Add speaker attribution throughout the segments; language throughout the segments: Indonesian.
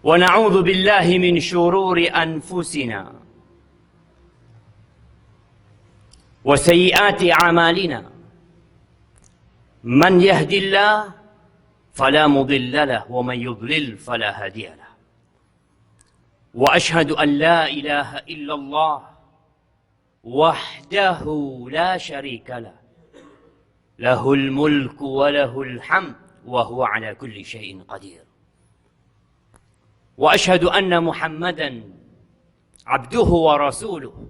Speaker 1: ونعوذ بالله من شرور أنفسنا وسيئات أعمالنا من يهد الله فلا مضل له ومن يضلل فلا هادي له وأشهد أن لا إله إلا الله وحده لا شريك له له الملك وله الحمد وهو على كل شيء قدير وأشهد أن محمدا عبده ورسوله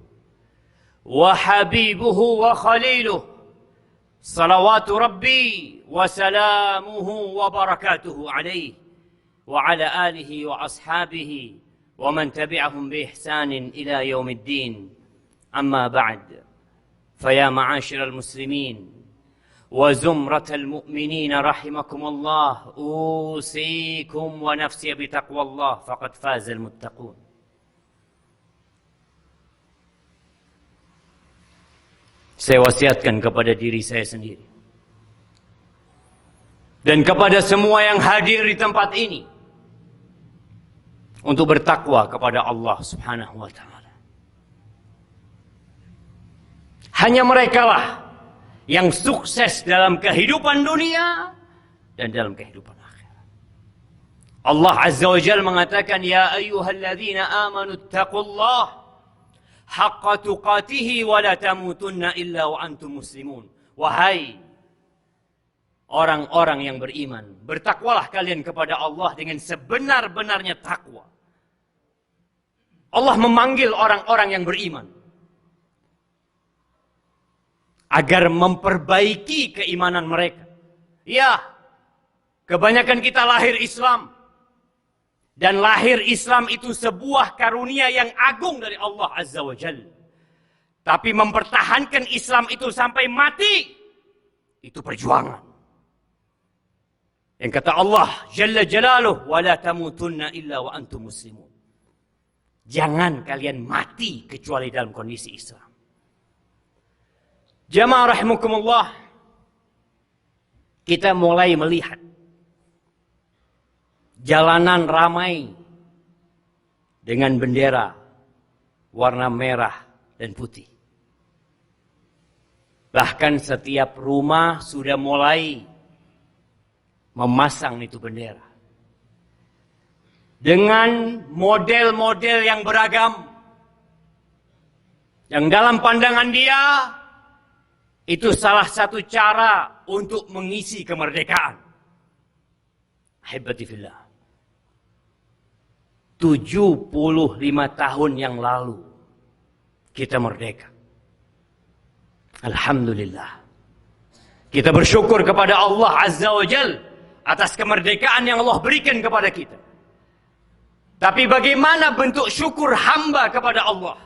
Speaker 1: وحبيبه وخليله صلوات ربي وسلامه وبركاته عليه وعلى آله وأصحابه ومن تبعهم بإحسان إلى يوم الدين أما بعد فيا معاشر المسلمين وزمرة المؤمنين رحمكم الله أوصيكم ونفسي بتقوى الله فقد فاز المتقون. Saya wasiatkan kepada diri saya sendiri dan kepada semua yang hadir di tempat ini untuk bertakwa kepada Allah Subhanahu wa taala. Hanya merekalah yang sukses dalam kehidupan dunia dan dalam kehidupan akhirat. Allah Azza wa Jalla mengatakan, ya ayyuhalladzina amanu taqullaha haqqa tuqatih wa la tamutunna illa wa antum muslimun. Wahai orang-orang yang beriman, bertakwalah kalian kepada Allah dengan sebenar-benarnya takwa. Allah memanggil orang-orang yang beriman agar memperbaiki keimanan mereka. Ya, kebanyakan kita lahir Islam. Dan lahir Islam itu sebuah karunia yang agung dari Allah Azza wa Jalla. Tapi mempertahankan Islam itu sampai mati, itu perjuangan. Yang kata Allah Jalla Jalaluh, وَلَا تَمُوتُنَّ إِلَّا وَأَنْتُمْ مُسْلِمُونَ. Jangan kalian mati kecuali dalam kondisi Islam. Jamaah rahimakumullah, kita mulai melihat jalanan ramai dengan bendera warna merah dan putih. Bahkan setiap rumah sudah mulai memasang itu bendera dengan model-model yang beragam, yang dalam pandangan dia itu salah satu cara untuk mengisi kemerdekaan. Ahibati fillah. 75 tahun yang lalu kita merdeka. Alhamdulillah. Kita bersyukur kepada Allah Azza wa Jalla atas kemerdekaan yang Allah berikan kepada kita. Tapi bagaimana bentuk syukur hamba kepada Allah?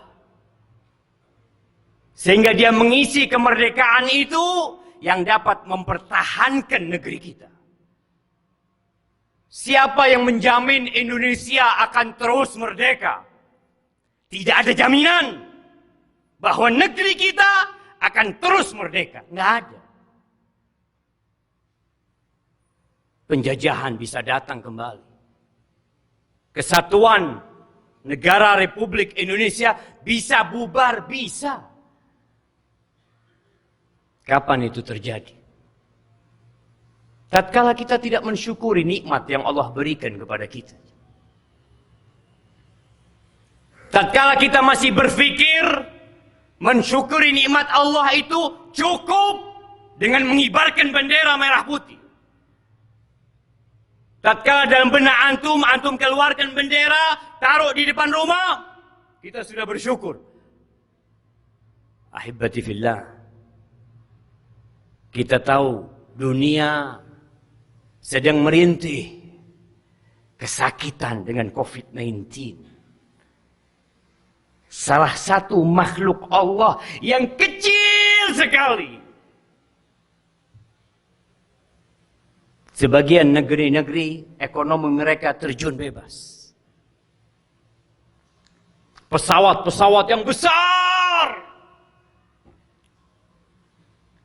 Speaker 1: Sehingga dia mengisi kemerdekaan itu yang dapat mempertahankan negeri kita. Siapa yang menjamin Indonesia akan terus merdeka? Tidak ada jaminan bahwa negeri kita akan terus merdeka. Nggak ada. Penjajahan bisa datang kembali. Kesatuan negara Republik Indonesia bisa bubar, bisa. Kapan itu terjadi? Tatkala kita tidak mensyukuri nikmat yang Allah berikan kepada kita. Tatkala kita masih berpikir mensyukuri nikmat Allah itu cukup dengan mengibarkan bendera merah putih. Tatkala dalam benak antum keluarkan bendera, taruh di depan rumah, kita sudah bersyukur. Ahibati fillah. Kita tahu dunia sedang merintih kesakitan dengan COVID-19. Salah satu makhluk Allah yang kecil sekali. Sebagian negeri-negeri ekonomi mereka terjun bebas. Pesawat-pesawat yang besar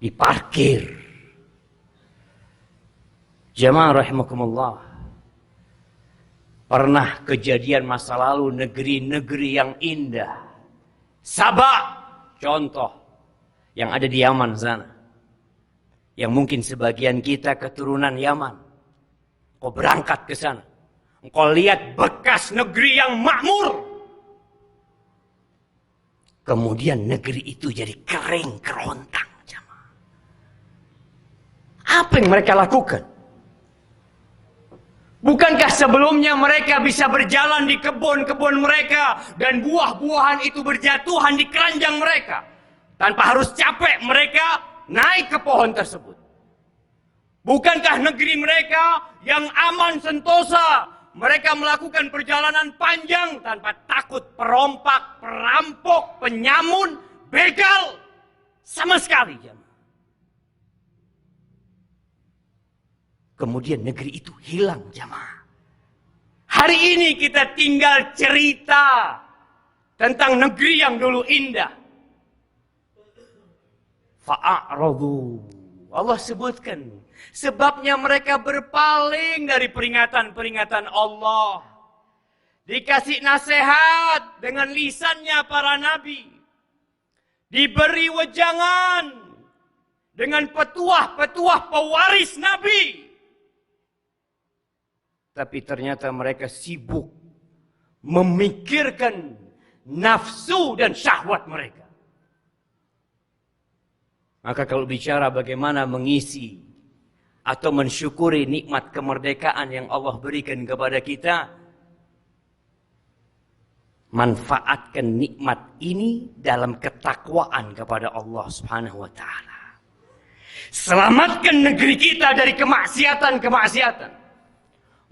Speaker 1: diparkir. Jamaah rahimakumullah. Pernah kejadian masa lalu negeri-negeri yang indah. Sabah, contoh, yang ada di Yaman sana. Yang mungkin sebagian kita keturunan Yaman. Kau berangkat ke sana. Kau lihat bekas negeri yang makmur. Kemudian negeri itu jadi kering, kerontang. Apa yang mereka lakukan? Bukankah sebelumnya mereka bisa berjalan di kebun-kebun mereka dan buah-buahan itu berjatuhan di keranjang mereka tanpa harus capek mereka naik ke pohon tersebut? Bukankah negeri mereka yang aman sentosa mereka melakukan perjalanan panjang tanpa takut perompak, perampok, penyamun, begal sama sekali, jemaah? Kemudian negeri itu hilang, jamaah. Hari ini kita tinggal cerita tentang negeri yang dulu indah. Fa'aradu. Allah sebutkan. Sebabnya mereka berpaling dari peringatan-peringatan Allah. Dikasih nasihat dengan lisannya para nabi. Diberi wejangan dengan petuah-petuah pewaris nabi. Tapi ternyata mereka sibuk memikirkan nafsu dan syahwat mereka. Maka kalau bicara bagaimana mengisi atau mensyukuri nikmat kemerdekaan yang Allah berikan kepada kita, manfaatkan nikmat ini dalam ketakwaan kepada Allah Subhanahu wa taala. Selamatkan negeri kita dari kemaksiatan-kemaksiatan.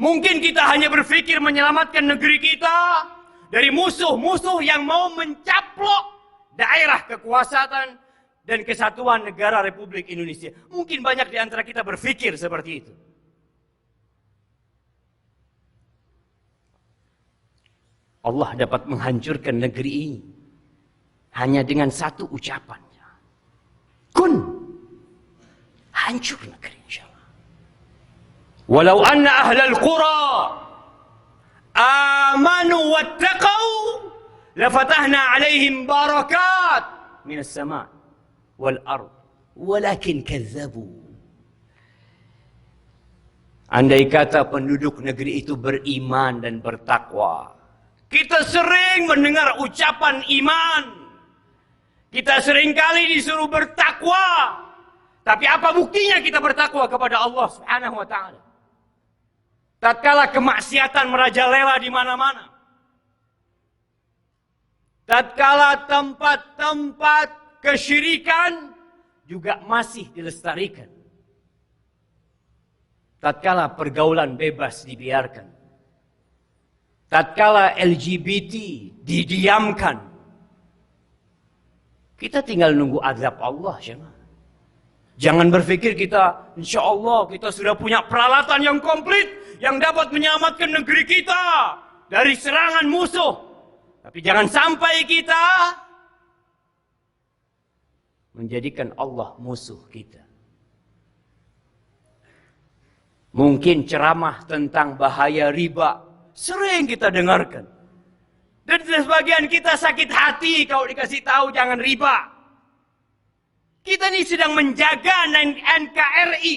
Speaker 1: Mungkin kita hanya berpikir menyelamatkan negeri kita dari musuh-musuh yang mau mencaplok daerah kekuasaan dan kesatuan negara Republik Indonesia. Mungkin banyak di antara kita berpikir seperti itu. Allah dapat menghancurkan negeri ini hanya dengan satu ucapannya. Kun. Hancur negeri, insya Allah. Walau anna ahlal qura amanu wattaqau lafatahna alaihim barakat minas sama' wal ard walakin kazzabu. Andai kata penduduk negeri itu beriman dan bertakwa. Kita sering mendengar ucapan iman. Kita seringkali disuruh bertakwa. Tapi apa buktinya kita bertakwa kepada Allah Subhanahu wa taala? Tatkala kemaksiatan merajalela di mana-mana. Tatkala tempat-tempat kesyirikan juga masih dilestarikan. Tatkala pergaulan bebas dibiarkan. Tatkala LGBT didiamkan. Kita tinggal nunggu azab Allah, jemaah. Jangan berpikir kita, insya Allah kita sudah punya peralatan yang komplit yang dapat menyelamatkan negeri kita dari serangan musuh. Tapi jangan sampai kita menjadikan Allah musuh kita. Mungkin ceramah tentang bahaya riba sering kita dengarkan. Dan sebagian kita sakit hati kalau dikasih tahu jangan riba. Kita ini sedang menjaga NKRI,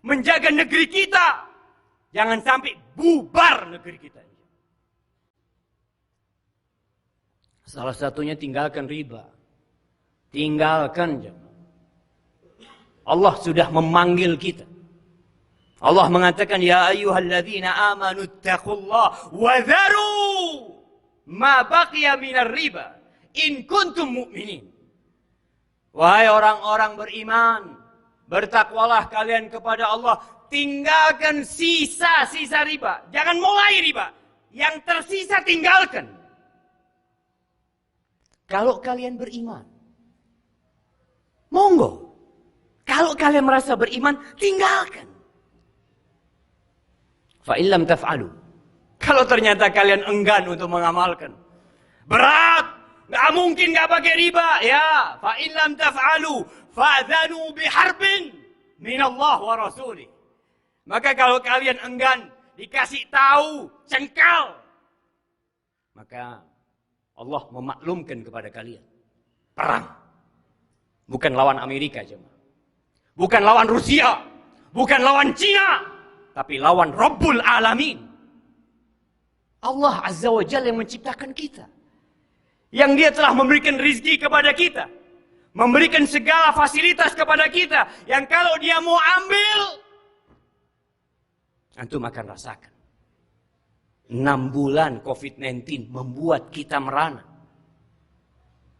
Speaker 1: menjaga negeri kita. Jangan sampai bubar negeri kita. Salah satunya tinggalkan riba. Tinggalkan. Allah sudah memanggil kita. Allah mengatakan, ya ayyuhalladzina amanu ittaqullaha wa dharu ma baqiya minar riba in kuntum mu'minin. Wahai orang-orang beriman, bertakwalah kalian kepada Allah, tinggalkan sisa-sisa riba. Jangan mulai riba. Yang tersisa tinggalkan. Kalau kalian beriman, monggo. Kalau kalian merasa beriman, tinggalkan. Fa illam taf'alu. Kalau ternyata kalian enggan untuk mengamalkan, berat, nggak mungkin nggak pakai riba, ya. Fa illam taf'alu, fa'dzanu biharbin min Allah wa rasulih. Maka kalau kalian enggan, dikasih tahu, cengkal. Maka Allah memaklumkan kepada kalian. Perang. Bukan lawan Amerika, jemaah. Bukan lawan Rusia. Bukan lawan Cina. Tapi lawan Rabbul Alamin. Allah Azza wa Jalla yang menciptakan kita. Yang dia telah memberikan rizki kepada kita. Memberikan segala fasilitas kepada kita. Yang kalau dia mau ambil, antum akan rasakan. 6 bulan COVID-19 membuat kita merana.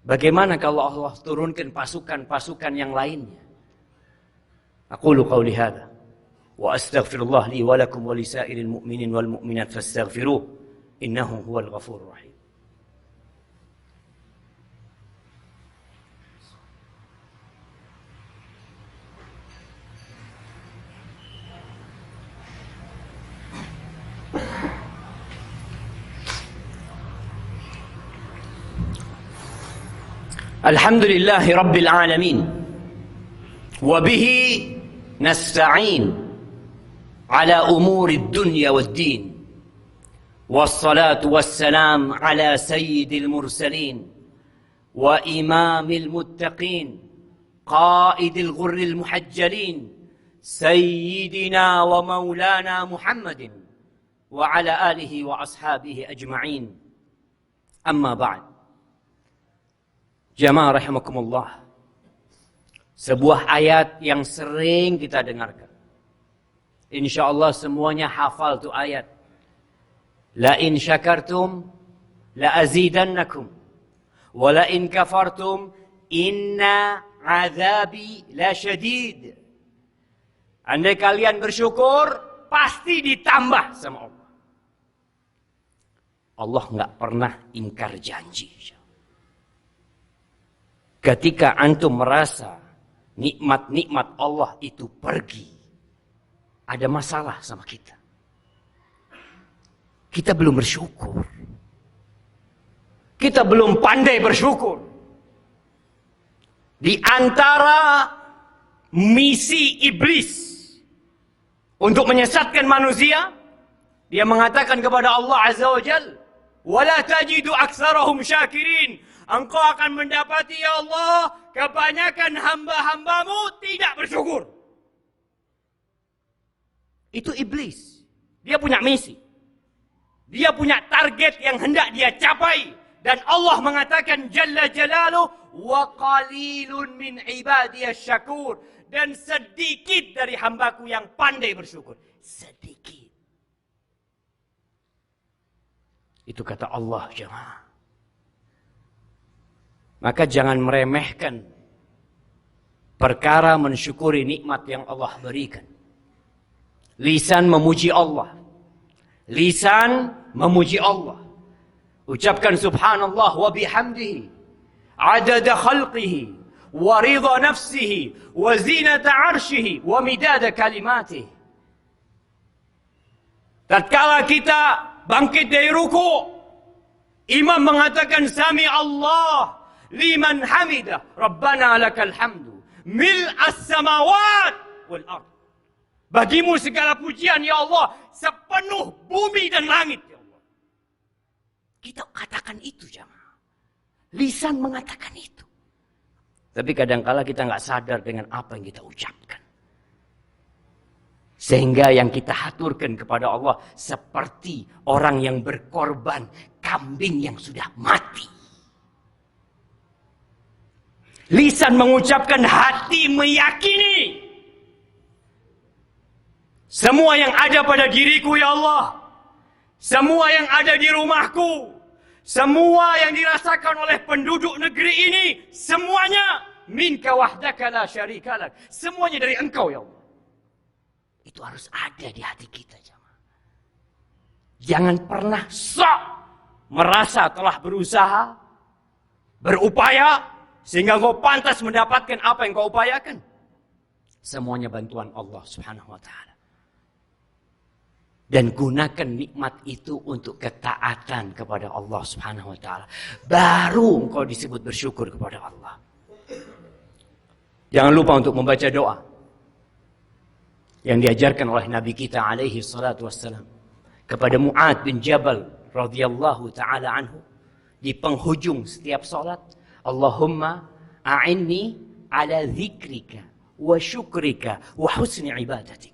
Speaker 1: Bagaimana kalau Allah turunkan pasukan-pasukan yang lainnya? Aqulu qawli hadha wa astaghfirullah li wa lakum wa lisairil mu'minin wal mu'minat fastaghfiruh innahu huwal ghafurur rahim. Alhamdulillahi Rabbil Alamin. Wabihi nasta'in ala umuri dunya wad din. Wassalatu wassalam ala sayyidil mursalin wa imamil muttaqin qaidil ghurril muhajjalin sayyidina wa maulana Muhammadin wa ala alihi wa ashabihi ajma'in. Amma ba'd. Jamaah rahimakumullah. Sebuah ayat yang sering kita dengarkan. InsyaAllah semuanya hafal tu ayat. La in syakartum la azidannakum. Wa la in kafartum inna azabi la syadid. Andai kalian bersyukur, pasti ditambah sama Allah. Allah enggak pernah ingkar janji. Ketika antum merasa nikmat-nikmat Allah itu pergi, ada masalah sama kita. Kita belum bersyukur. Kita belum pandai bersyukur. Di antara misi iblis untuk menyesatkan manusia, dia mengatakan kepada Allah Azza wa Jalla, "Wala tajidu aktsarahum syakirin." Engkau akan mendapati, ya Allah, kebanyakan hamba-hambamu tidak bersyukur. Itu iblis. Dia punya misi. Dia punya target yang hendak dia capai. Dan Allah mengatakan, Jalla Jalaluh, wa qalilun min ibadiyas syakur. Dan sedikit dari hambaku yang pandai bersyukur. Sedikit. Itu kata Allah, jemaah. Maka jangan meremehkan perkara mensyukuri nikmat yang Allah berikan. Lisan memuji Allah. Lisan memuji Allah. Ucapkan subhanallah wa bihamdihi. Adada khalqihi. Wa ridha nafsihi. Wa zinata arshihi. Wa midada kalimatih. Tatkala kita bangkit dari ruku, imam mengatakan sami Allah liman hamidah, Rabbana lakal hamdu, mil'as samawat wal ard. Bagimu segala pujian ya Allah, sepenuh bumi dan langit ya Allah. Kita katakan itu jemaah. Lisan mengatakan itu. Tapi kadangkala kita nggak sadar dengan apa yang kita ucapkan. Sehingga yang kita haturkan kepada Allah seperti orang yang berkorban kambing yang sudah mati. Lisan mengucapkan, hati meyakini. Semua yang ada pada diriku ya Allah. Semua yang ada di rumahku. Semua yang dirasakan oleh penduduk negeri ini. Semuanya minka wahdaka la syarika lak. Semuanya dari engkau ya Allah. Itu harus ada di hati kita jemaah. Jangan pernah sok merasa telah berusaha, berupaya, sehingga kau pantas mendapatkan apa yang kau upayakan. Semuanya bantuan Allah subhanahu wa ta'ala. Dan gunakan nikmat itu untuk ketaatan kepada Allah subhanahu wa ta'ala. Baru engkau disebut bersyukur kepada Allah. Jangan lupa untuk membaca doa yang diajarkan oleh Nabi kita alaihi salatu wassalam. kepada Mu'adz bin Jabal radhiyallahu taala anhu di penghujung setiap salat, Allahumma a'inni ala dzikrika wa syukrika wa husni ibadatik.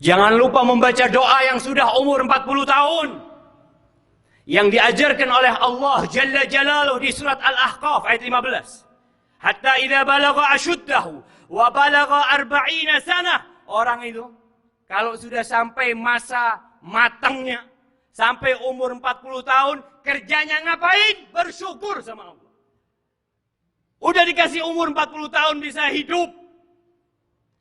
Speaker 1: Jangan lupa membaca doa yang sudah umur 40 tahun yang diajarkan oleh Allah Jalla Jalaluhu di surat Al-Ahqaf ayat 15. Hatta idza balagha ashuddahu wa balagha 40 sanah. Orang itu kalau sudah sampai masa matangnya, sampai umur 40 tahun, kerjanya ngapain? Bersyukur sama Allah. Udah dikasih umur 40 tahun bisa hidup.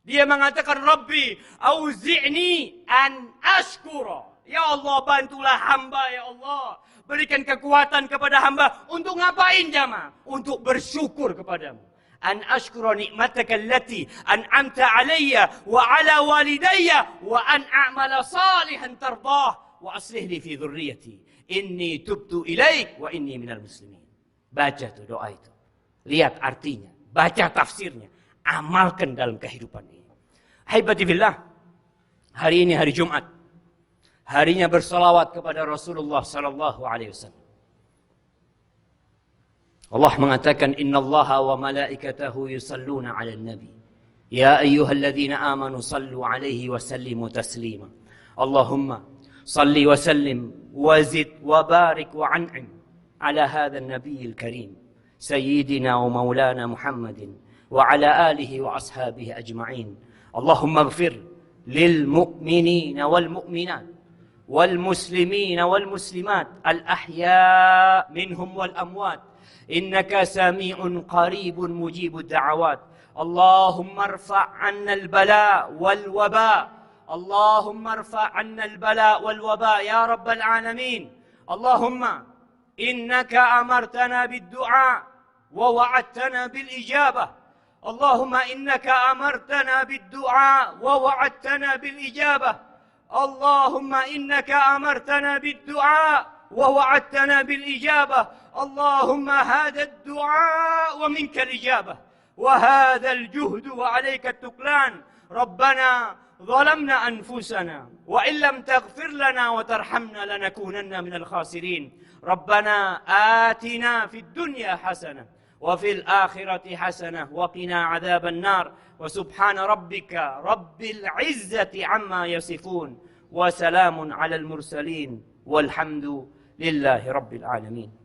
Speaker 1: Dia mengatakan, Rabbi, auzi'ni an ashkura. Ya Allah, bantulah hamba, ya Allah. Berikan kekuatan kepada hamba. Untuk ngapain jamaah? Untuk bersyukur kepadamu. An ashkura ni'mataka allati an'amta alayya wa ala walidayya wa an a'mala salihan tardah wa aslih li fi dhurriyyati inni tubtu ilaik wa inni minal muslimin. Baca tuh doa itu. Lihat artinya, baca tafsirnya, amalkan dalam kehidupan ini. Haibati fillah, hari ini hari Jumat. Harinya bersalawat kepada Rasulullah sallallahu alaihi wasallam. Allah mengatakan, innallaha wa malaikatahu yusalluna 'alan nabi. Ya ayyuhalladzina amanu sallu 'alaihi wa sallimu taslima. Allahumma salli wa sallim wa zid wa barik wa an'im 'ala hadzal nabiyil karim. سيدنا ومولانا محمد وعلى آله وأصحابه أجمعين اللهم اغفر للمؤمنين والمؤمنات والمسلمين والمسلمات الأحياء منهم والأموات إنك سميع قريب مجيب الدعوات اللهم ارفع عنا البلاء والوباء اللهم ارفع عنا البلاء والوباء يا رب العالمين اللهم إنك أمرتنا بالدعاء ووعدتنا بالإجابة اللهم إنك أمرتنا بالدعاء ووعدتنا بالإجابة اللهم إنك أمرتنا بالدعاء ووعدتنا بالإجابة اللهم هذا الدعاء ومنك الإجابة وهذا الجهد وعليك التكلان ربنا ظلمنا أنفسنا وإن لم تغفر لنا وترحمنا لنكونن من الخاسرين ربنا آتنا في الدنيا حسنة وفي الآخرة حسنة وقنا عذاب النار وسبحان ربك رب العزة عما يصفون وسلام على المرسلين والحمد لله رب العالمين.